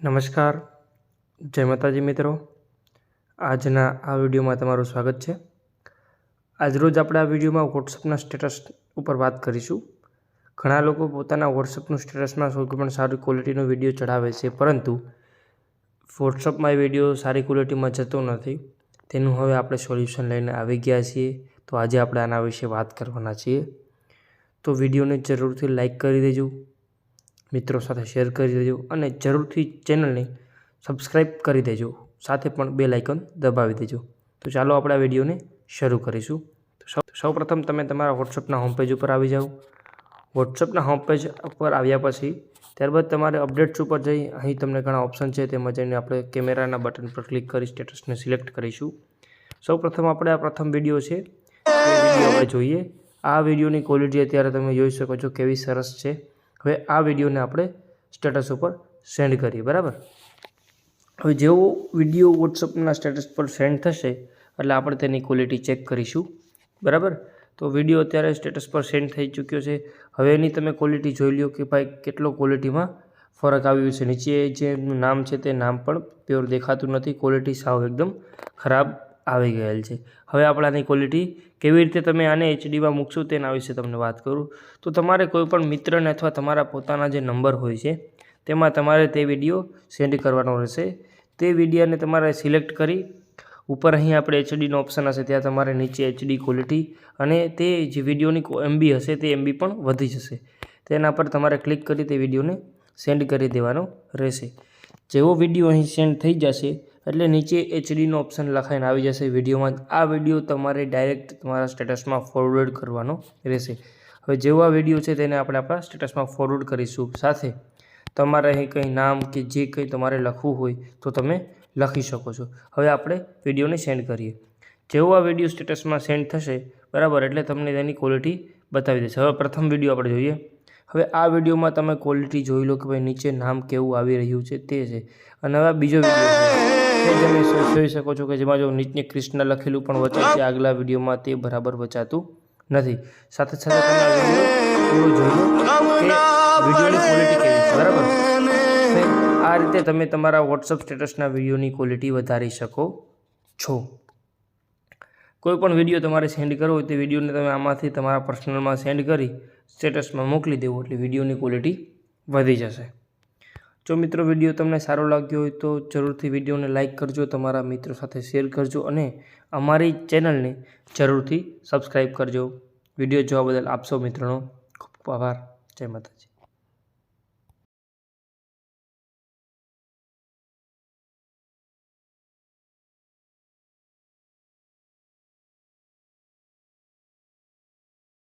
નમસ્કાર, જય માતાજી મિત્રો। આજના આ વિડીયોમાં તમારું સ્વાગત છે। આજરોજ આપણે આ વિડીયોમાં વોટ્સઅપના સ્ટેટસ ઉપર વાત કરીશું। ઘણા લોકો પોતાના વોટ્સઅપનું સ્ટેટસમાં કોઈ પણ સારી ક્વોલિટીનો વિડીયો ચડાવે છે, પરંતુ વોટ્સઅપમાં એ વિડીયો સારી ક્વોલિટીમાં જતો નથી। તેનું હવે આપણે સોલ્યુશન લઈને આવી ગયા છીએ। તો આજે આપણે આના વિશે વાત કરવાના છીએ। તો વિડીયોને જરૂરથી લાઈક કરી દેજો, મિત્રો સાથે શેર કરી દેજો અને જરૂરથી ચેનલને સબસ્ક્રાઈબ કરી દેજો, સાથે પણ બેલ આઇકન દબાવી દેજો। તો ચાલો આપણે આ વિડીયોને શરૂ કરીશું। તો સૌપ્રથમ તમે તમારા વોટ્સઅપના હોમ પેજ ઉપર આવી જાઓ। વોટ્સઅપના હોમ પેજ ઉપર આવ્યા પછી ત્યારબાદ તમારે અપડેટ્સ ઉપર જઈ અહીં તમને ઘણા ઓપ્શન છે, તેમાં જઈને આપણે કેમેરાના બટન પર ક્લિક કરી સ્ટેટસને સિલેક્ટ કરીશું। સૌપ્રથમ આપણે આ પ્રથમ વિડીયો છે, એ વિડીયો આપણે જોઈએ। આ વિડીયોની ક્વોલિટી અત્યારે તમે જોઈ શકો છો કેવી સરસ છે। હવે આ વિડીયોને આપણે સ્ટેટસ ઉપર સેન્ડ કરીએ, બરાબર। હવે જેવો વિડીયો વોટ્સઅપના સ્ટેટસ પર સેન્ડ થશે એટલે આપણે તેની ક્વોલિટી ચેક કરીશું, બરાબર। તો વિડીયો અત્યારે સ્ટેટસ પર સેન્ડ થઈ ચૂક્યો છે। હવે એની તમે ક્વોલિટી જોઈ લો કે ભાઈ કેટલો ક્વોલિટીમાં ફરક આવ્યો છે। નીચે જે નામ છે તે નામ પણ પ્યોર દેખાતું નથી, ક્વોલિટી સાવ એકદમ ખરાબ આવી ગયેલ છે। હવે આપણે આની ક્વોલિટી કેવી રીતે તમે આને એચડીમાં મૂકશો તેના વિશે તમને વાત કરું। તો તમારે કોઈ પણ મિત્રને અથવા તમારા પોતાના જે નંબર હોય છે તેમાં તમારે તે વિડીયો સેન્ડ કરવાનો રહેશે। તે વિડીયોને તમારે સિલેક્ટ કરી ઉપર અહીં આપણે એચડીનો ઓપ્શન હશે, ત્યાં તમારે નીચે એચડી ક્વોલિટી અને તે જે વિડીયોની એમબી હશે તે એમબી પણ વધી જશે। તેના પર તમારે ક્લિક કરી તે વિડીયોને સેન્ડ કરી દેવાનો રહેશે। જેવો વિડીયો અહીં સેન્ડ થઈ જશે એટલે નીચે એચડીનો ઓપ્શન લખાઈને આવી જશે વિડીયોમાં। આ વિડીયો તમારે ડાયરેક્ટ તમારા સ્ટેટસમાં ફોરવર્ડ કરવાનો રહેશે। હવે જેવો આ વિડીયો છે તેને આપણે આપણા સ્ટેટસમાં ફોરવર્ડ કરીશું। સાથે તમારે અહીં કંઈ નામ કે જે કંઈ તમારે લખવું હોય તો તમે લખી શકો છો। હવે આપણે વિડીયોને સેન્ડ કરીએ। જેવો આ વિડીયો સ્ટેટસમાં સેન્ડ થશે, બરાબર, એટલે તમને તેની ક્વોલિટી બતાવી દેશે। હવે પ્રથમ વિડીયો આપણે જોઈએ। હવે આ વિડીયોમાં તમે ક્વોલિટી જોઈ લો કે ભાઈ નીચે નામ કેવું આવી રહ્યું છે તે છે। અને હવે બીજો વિડીયો છે તે તમે જોઈ શકો છો કે જેમાં જો નીચે કૃષ્ણ લખેલું પણ વચાય છે, આગલા વિડીયોમાં તે બરાબર વચાતું નથી। સાથે સાથે તમે આ વિડીયો પૂરો જોઈ લો કે વિડીયોની ક્વોલિટી કેવી છે, બરાબર। આ રીતે તમે તમારા વોટ્સઅપ સ્ટેટસના વિડીયોની ક્વોલિટી વધારી શકો છો। કોઈ પણ વિડીયો તમારે સેન્ડ કરવો હોય તે વિડીયોને તમે આમાંથી તમારા પર્સનલમાં સેન્ડ કરી સ્ટેટસમાં મોકલી દેવો એટલે વિડીયોની ક્વોલિટી વધી જશે। જો મિત્રો વિડીયો તમને સારો લાગ્યો હોય તો જરૂરથી વિડીયોને લાઇક કરજો, તમારા મિત્રો સાથે શેર કરજો અને અમારી ચેનલને જરૂરથી સબસ્ક્રાઈબ કરજો। વિડીયો જોવા બદલ આપ સૌ મિત્રોનો ખૂબ આભાર। જય માતા।